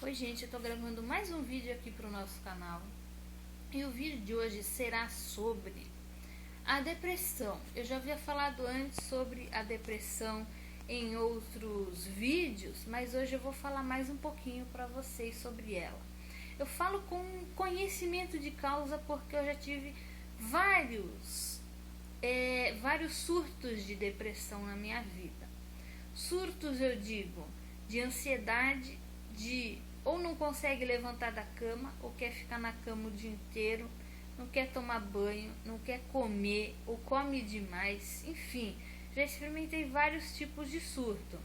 Oi gente, eu tô gravando mais um vídeo aqui pro nosso canal. E o vídeo de hoje será sobre a depressão. Eu já havia falado antes sobre a depressão em outros vídeos, mas hoje eu vou falar mais um pouquinho para vocês sobre ela. Eu falo com conhecimento de causa porque eu já tive vários surtos de depressão na minha vida. Surtos, eu digo, de ansiedade, de ou não consegue levantar da cama, ou quer ficar na cama o dia inteiro, não quer tomar banho, não quer comer, ou come demais, enfim, já experimentei vários tipos de surto.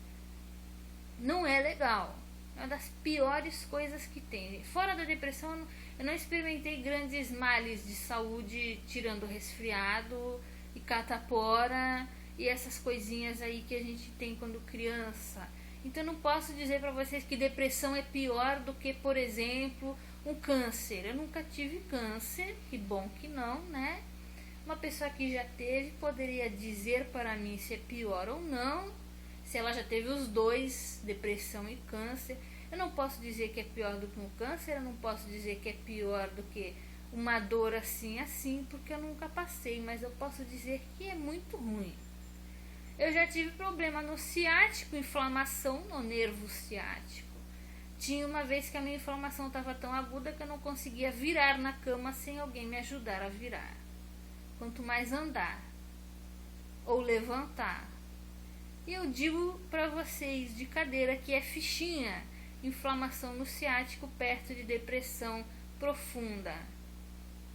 Não é legal, é uma das piores coisas que tem. Fora da depressão, eu não experimentei grandes males de saúde, tirando resfriado e catapora e essas coisinhas aí que a gente tem quando criança. Então não posso dizer para vocês que depressão é pior do que, por exemplo, um câncer. Eu nunca tive câncer, que bom que não, né? Uma pessoa que já teve poderia dizer para mim se é pior ou não, se ela já teve os dois, depressão e câncer. Eu não posso dizer que é pior do que um câncer, eu não posso dizer que é pior do que uma dor assim, porque eu nunca passei, mas eu posso dizer que é muito ruim. Eu já tive problema no ciático, inflamação no nervo ciático. Tinha uma vez que a minha inflamação estava tão aguda que eu não conseguia virar na cama sem alguém me ajudar a virar. Quanto mais andar ou levantar. E eu digo para vocês de cadeira que é fichinha, inflamação no ciático perto de depressão profunda.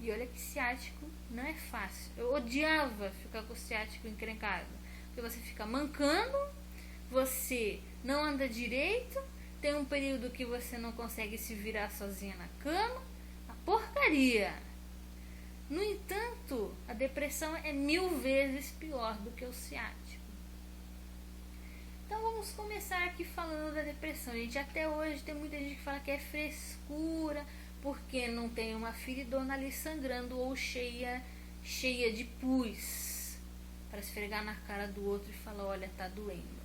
E olha que ciático não é fácil. Eu odiava ficar com o ciático encrencado. Porque você fica mancando, você não anda direito, tem um período que você não consegue se virar sozinha na cama, a porcaria. No entanto, a depressão é 1000 vezes pior do que o ciático. Então vamos começar aqui falando da depressão. Gente, até hoje tem muita gente que fala que é frescura, porque não tem uma feridona ali sangrando ou cheia de pus para esfregar na cara do outro e falar, olha, tá doendo.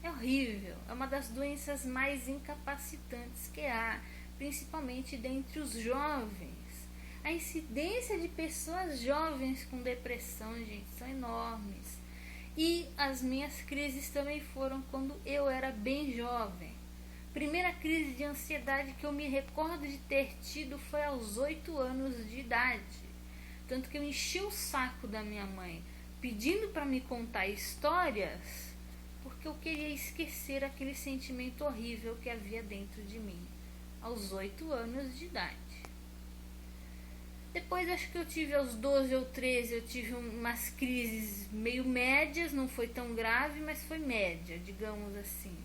É horrível, é uma das doenças mais incapacitantes que há, principalmente dentre os jovens. A incidência de pessoas jovens com depressão, gente, são enormes. E as minhas crises também foram quando eu era bem jovem. Primeira crise de ansiedade que eu me recordo de ter tido foi aos 8 anos de idade. Tanto que eu enchi o saco da minha mãe pedindo para me contar histórias, porque eu queria esquecer aquele sentimento horrível que havia dentro de mim, aos 8 anos de idade. Depois, acho que eu tive aos 12 ou 13, eu tive umas crises meio médias, não foi tão grave, mas foi média, digamos assim.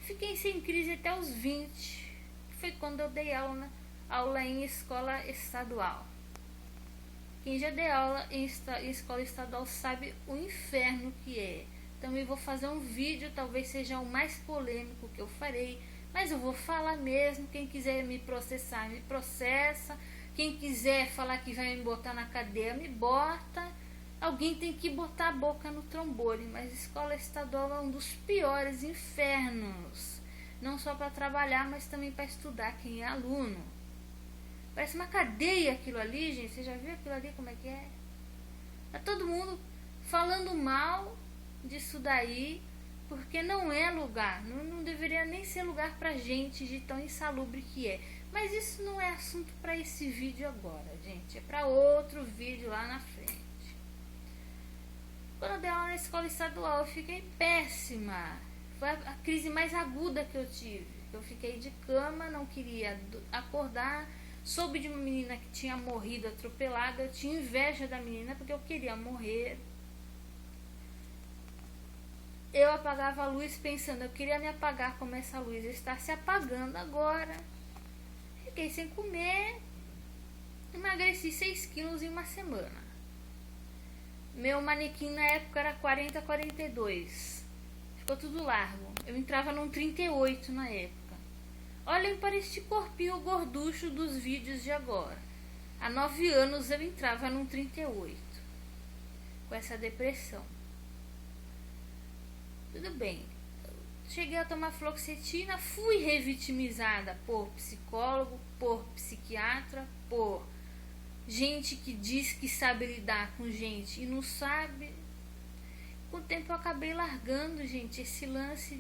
Fiquei sem crise até os 20, que foi quando eu dei aula em escola estadual. Quem já deu aula em escola estadual sabe o inferno que é. Então eu vou fazer um vídeo, talvez seja o mais polêmico que eu farei, mas eu vou falar mesmo. Quem quiser me processar, me processa. Quem quiser falar que vai me botar na cadeia, me bota. Alguém tem que botar a boca no trombone, mas escola estadual é um dos piores infernos. Não só para trabalhar, mas também para estudar quem é aluno. Parece uma cadeia aquilo ali, gente. Você já viu aquilo ali como é que é? Tá todo mundo falando mal disso daí, porque não é lugar. Não deveria nem ser lugar pra gente de tão insalubre que é. Mas isso não é assunto para esse vídeo agora, gente. É para outro vídeo lá na frente. Quando eu dei aula na escola estadual, eu fiquei péssima. Foi a crise mais aguda que eu tive. Eu fiquei de cama, não queria acordar. Soube de uma menina que tinha morrido atropelada. Eu tinha inveja da menina porque eu queria morrer. Eu apagava a luz pensando, eu queria me apagar como essa luz está se apagando agora. Fiquei sem comer. Emagreci 6 quilos em uma semana. Meu manequim na época era 40-42. Ficou tudo largo. Eu entrava num 38 na época. Olhem para este corpinho gorducho dos vídeos de agora. Há 9 anos eu entrava num 38. Com essa depressão. Tudo bem. cheguei a tomar fluoxetina, fui revitimizada por psicólogo, por psiquiatra, por gente que diz que sabe lidar com gente e não sabe. Com o tempo eu acabei largando, gente, esse lance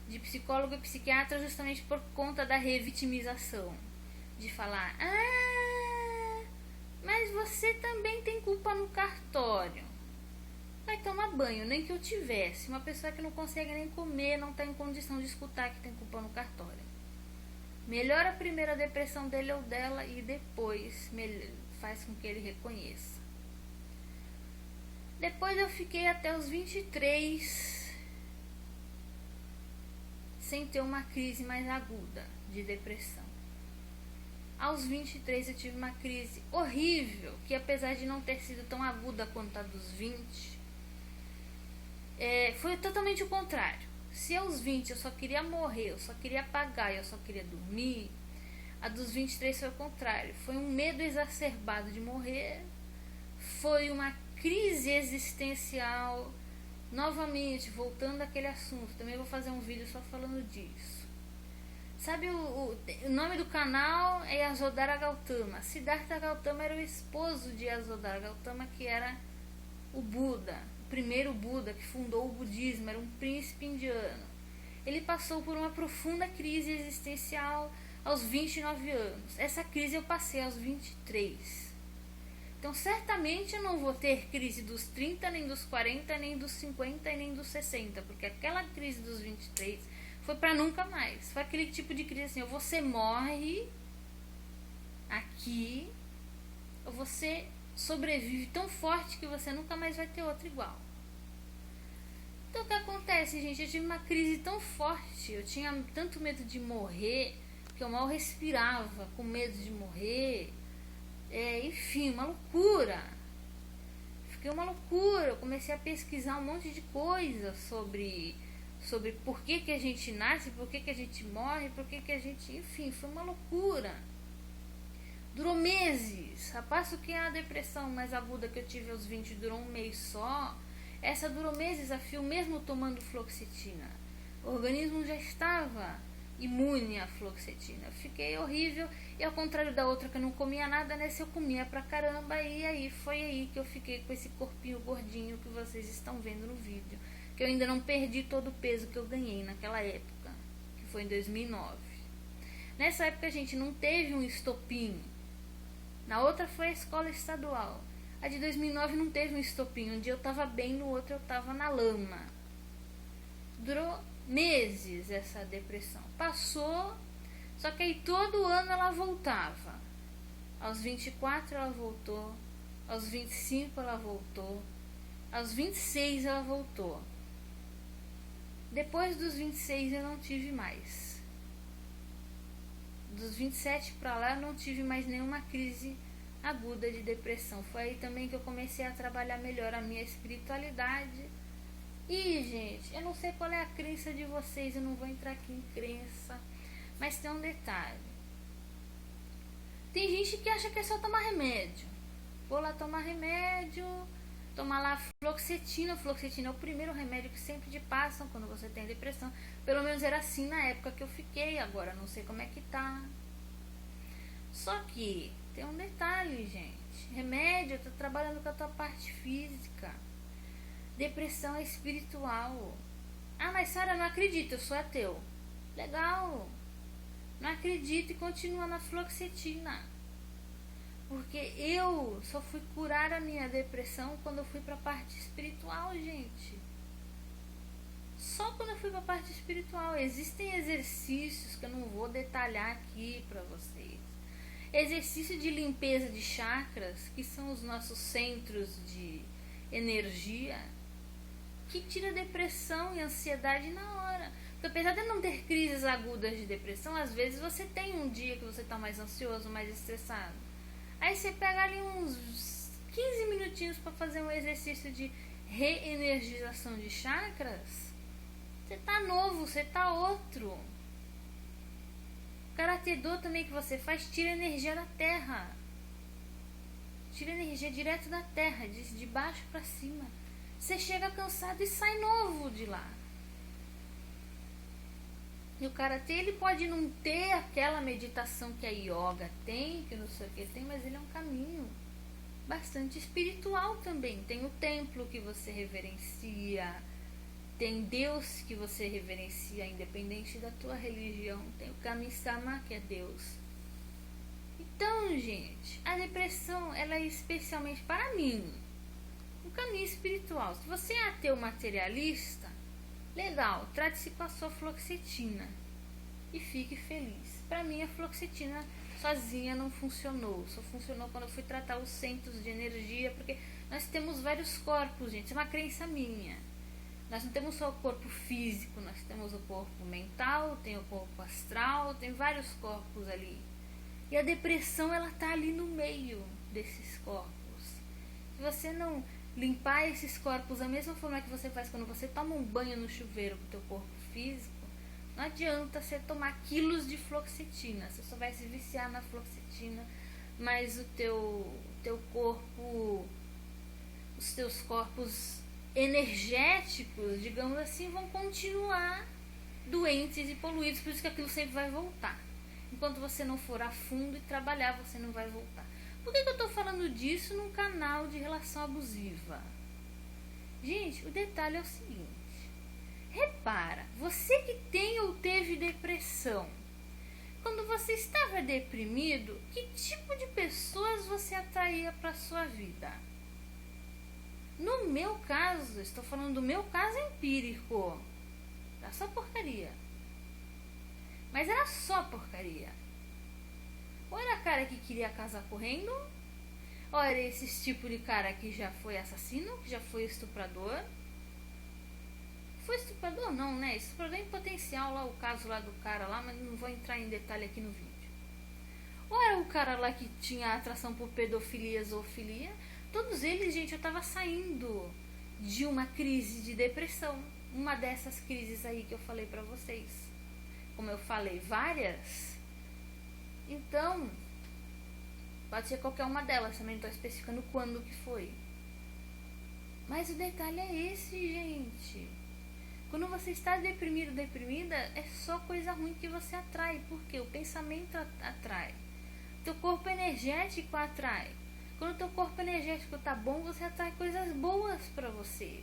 de psicólogo e psiquiatra justamente por conta da revitimização. De falar, mas você também tem culpa no cartório. Vai tomar banho, nem que eu tivesse. Uma pessoa que não consegue nem comer, não está em condição de escutar que tem culpa no cartório. Melhora a primeira depressão dele ou dela e depois faz com que ele reconheça. Depois eu fiquei até os 23 sem ter uma crise mais aguda de depressão. Aos 23 eu tive uma crise horrível, que apesar de não ter sido tão aguda quanto a dos 20, foi totalmente o contrário. Se aos 20 eu só queria morrer, eu só queria apagar, eu só queria dormir, a dos 23 foi o contrário. Foi um medo exacerbado de morrer, foi uma crise existencial. Novamente, voltando àquele assunto, também vou fazer um vídeo só falando disso. Sabe, o nome do canal é Yasodhara Gautama. Siddhartha Gautama era o esposo de Yasodhara Gautama, que era o Buda, o primeiro Buda que fundou o budismo, era um príncipe indiano. Ele passou por uma profunda crise existencial aos 29 anos. Essa crise eu passei aos 23. Então, certamente eu não vou ter crise dos 30, nem dos 40, nem dos 50 e nem dos 60, porque aquela crise dos 23 foi para nunca mais. Foi aquele tipo de crise assim, ou você morre aqui, ou você sobrevive tão forte que você nunca mais vai ter outra igual. Então o que acontece, gente? Eu tive uma crise tão forte, eu tinha tanto medo de morrer, que eu mal respirava, com medo de morrer. Enfim, uma loucura. Fiquei uma loucura. Eu comecei a pesquisar um monte de coisa sobre por que a gente nasce, por que a gente morre, por que a gente... Enfim, foi uma loucura. Durou meses. A passo que a depressão mais aguda que eu tive aos 20 durou um mês só, essa durou meses a fio, mesmo tomando fluoxetina. O organismo já estava imune à fluoxetina. Eu fiquei horrível, e ao contrário da outra que eu não comia nada, nessa eu comia pra caramba, e aí foi aí que eu fiquei com esse corpinho gordinho que vocês estão vendo no vídeo, que eu ainda não perdi todo o peso que eu ganhei naquela época, que foi em 2009. Nessa época a gente não teve um estopim. Na outra foi a escola estadual. A de 2009 não teve um estopim. Um dia eu tava bem, no outro eu tava na lama. Durou meses essa depressão. Passou, só que aí todo ano ela voltava. Aos 24 ela voltou, aos 25 ela voltou, aos 26 ela voltou. Depois dos 26 eu não tive mais. Dos 27 pra lá eu não tive mais nenhuma crise aguda de depressão. Foi aí também que eu comecei a trabalhar melhor a minha espiritualidade. E, gente, eu não sei qual é a crença de vocês, eu não vou entrar aqui em crença, mas tem um detalhe. Tem gente que acha que é só tomar remédio. Vou lá tomar remédio, tomar lá fluoxetina. Fluoxetina é o primeiro remédio que sempre te passam quando você tem depressão. Pelo menos era assim na época que eu fiquei, agora não sei como é que tá. Só que tem um detalhe, gente. Remédio tá trabalhando com a tua parte física. Depressão é espiritual. Ah, mas Sara, não acredito, eu sou ateu. Legal. Não acredito e continua na fluoxetina. Porque eu só fui curar a minha depressão quando eu fui para a parte espiritual, gente. Só quando eu fui para a parte espiritual. Existem exercícios que eu não vou detalhar aqui para vocês. Exercício de limpeza de chakras, que são os nossos centros de energia, que tira depressão e ansiedade na hora. Porque apesar de não ter crises agudas de depressão, às vezes você tem um dia que você está mais ansioso, mais estressado. Aí você pega ali uns 15 minutinhos para fazer um exercício de reenergização de chakras. Você tá novo, você tá outro. O Karate Do também que você faz tira energia da terra. Tira energia direto da terra, de baixo para cima. Você chega cansado e sai novo de lá. E o karatê, ele pode não ter aquela meditação que a yoga tem, que não sei o que tem, mas ele é um caminho bastante espiritual também. Tem o templo que você reverencia, tem Deus que você reverencia, independente da tua religião. Tem o Kami-sama, que é Deus. Então, gente, a depressão, ela é especialmente para mim um caminho espiritual. Se você é ateu materialista, legal, trate-se com a sua fluoxetina e fique feliz. Para mim, a fluoxetina sozinha não funcionou. Só funcionou quando eu fui tratar os centros de energia, porque nós temos vários corpos, gente. Isso é uma crença minha. Nós não temos só o corpo físico, nós temos o corpo mental, tem o corpo astral, tem vários corpos ali. E a depressão, ela tá ali no meio desses corpos. Se você não limpar esses corpos da mesma forma que você faz quando você toma um banho no chuveiro com o teu corpo físico, não adianta você tomar quilos de fluoxetina. Você só vai se viciar na fluoxetina, mas o teu corpo, os teus corpos energéticos, digamos assim, vão continuar doentes e poluídos. Por isso que aquilo sempre vai voltar. Enquanto você não for a fundo e trabalhar, você não vai voltar. Por que eu estou falando disso num canal de relação abusiva? Gente, o detalhe é o seguinte. Repara, você que tem ou teve depressão, quando você estava deprimido, que tipo de pessoas você atraía para a sua vida? No meu caso, estou falando do meu caso empírico, era só porcaria. Mas era só porcaria. Ou era cara que queria casar correndo, ou era esse tipo de cara que já foi assassino, que já foi estuprador. Foi estuprador não, né? Estuprador em potencial lá, o caso lá do cara lá, mas não vou entrar em detalhe aqui no vídeo. Ou era o cara lá que tinha atração por pedofilia, zoofilia. Todos eles, gente, eu tava saindo de uma crise de depressão. Uma dessas crises aí que eu falei pra vocês. Como eu falei, várias. Então, pode ser qualquer uma delas, também não tô especificando quando que foi. Mas o detalhe é esse, gente. Quando você está deprimido, deprimida, é só coisa ruim que você atrai. Porque o pensamento atrai. Teu corpo energético atrai. Quando o teu corpo energético tá bom, você atrai coisas boas para você.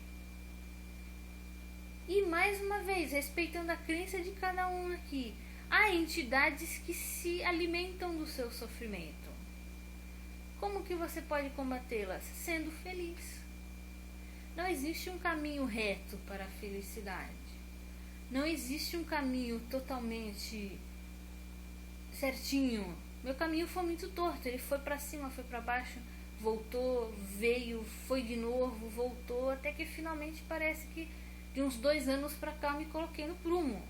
E mais uma vez, respeitando a crença de cada um aqui, há entidades que se alimentam do seu sofrimento. Como que você pode combatê-las? Sendo feliz. Não existe um caminho reto para a felicidade. Não existe um caminho totalmente certinho. Meu caminho foi muito torto, ele foi para cima, foi para baixo, voltou, veio, foi de novo, voltou, até que finalmente parece que de uns 2 anos para cá eu me coloquei no prumo.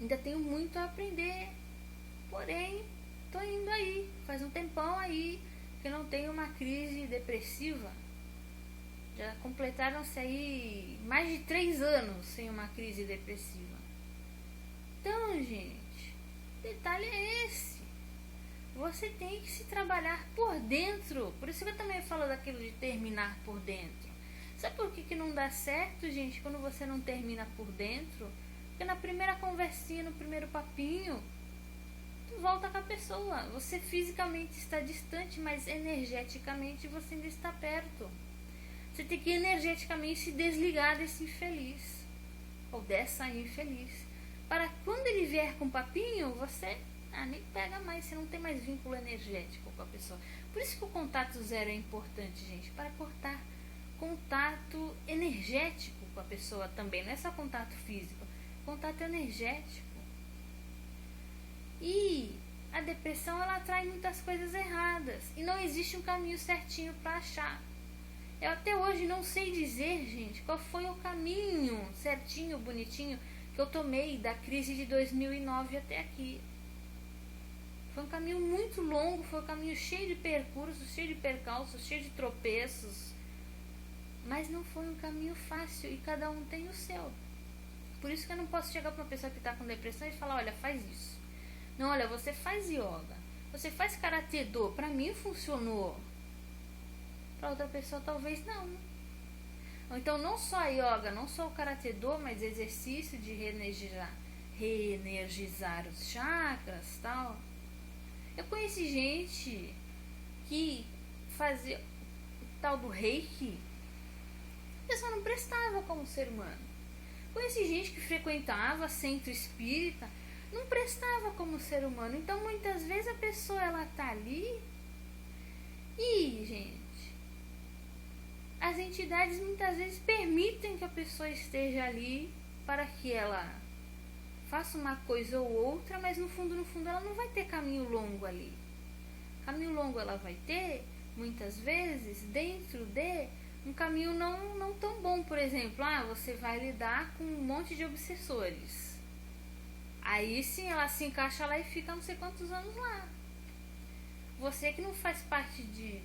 Ainda tenho muito a aprender, porém tô indo aí, faz um tempão aí que não tenho uma crise depressiva. Já completaram-se aí mais de 3 anos sem uma crise depressiva. Então, gente, o detalhe é esse. Você tem que se trabalhar por dentro. Por isso que eu também falo daquilo de terminar por dentro. Sabe por que não dá certo, gente, quando você não termina por dentro? Porque na primeira conversinha, no primeiro papinho, tu volta com a pessoa. Você fisicamente está distante, mas energeticamente você ainda está perto. Você tem que energeticamente se desligar desse infeliz. Ou dessa infeliz. Para quando ele vier com papinho, você nem pega mais, você não tem mais vínculo energético com a pessoa. Por isso que o contato zero é importante, gente, para cortar contato energético com a pessoa também, não é só contato físico, contato energético. E a depressão, ela atrai muitas coisas erradas e não existe um caminho certinho para achar. Eu até hoje não sei dizer, gente, qual foi o caminho certinho, bonitinho que eu tomei da crise de 2009 até aqui. Foi um caminho muito longo, foi um caminho cheio de percursos, cheio de percalços, cheio de tropeços. Mas não foi um caminho fácil e cada um tem o seu. Por isso que eu não posso chegar para uma pessoa que está com depressão e falar, olha, faz isso. Não, olha, você faz yoga, você faz karatê do, para mim funcionou. Para outra pessoa talvez não. Ou então não só a yoga, não só o karatê do, mas exercício de reenergizar os chakras, tal. Eu conheci gente que fazia o tal do reiki, a pessoa não prestava como ser humano. Conheci gente que frequentava centro espírita, não prestava como ser humano. Então muitas vezes a pessoa ela tá ali e, gente, as entidades muitas vezes permitem que a pessoa esteja ali para que ela faça uma coisa ou outra, mas no fundo ela não vai ter caminho longo ali. Caminho longo ela vai ter, muitas vezes, dentro de um caminho não tão bom. Por exemplo, você vai lidar com um monte de obsessores. Aí sim ela se encaixa lá e fica não sei quantos anos lá. Você que não faz parte de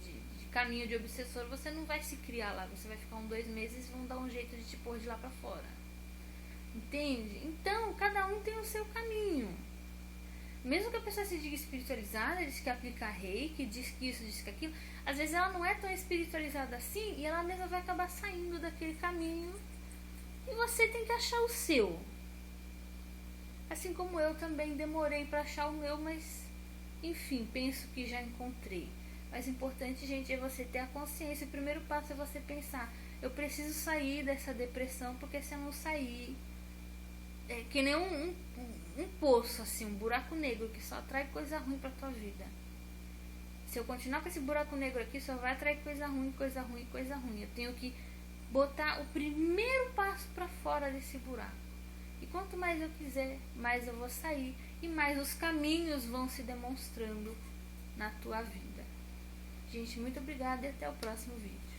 caminho de obsessor, você não vai se criar lá. Você vai ficar 2 meses e vão dar um jeito de te pôr de lá pra fora. Entende? Então, cada um tem o seu caminho. Mesmo que a pessoa se diga espiritualizada, diz que aplica reiki, diz que isso, diz que aquilo, às vezes ela não é tão espiritualizada assim e ela mesma vai acabar saindo daquele caminho. E você tem que achar o seu. Assim como eu também demorei para achar o meu, mas enfim, penso que já encontrei. Mas o importante, gente, é você ter a consciência. O primeiro passo é você pensar: eu preciso sair dessa depressão, porque se eu não sair, é que nem um poço, assim, um buraco negro que só atrai coisa ruim pra tua vida. Se eu continuar com esse buraco negro aqui, só vai atrair coisa ruim, coisa ruim, coisa ruim. Eu tenho que botar o primeiro passo pra fora desse buraco. E quanto mais eu quiser, mais eu vou sair e mais os caminhos vão se demonstrando na tua vida. Gente, muito obrigada e até o próximo vídeo.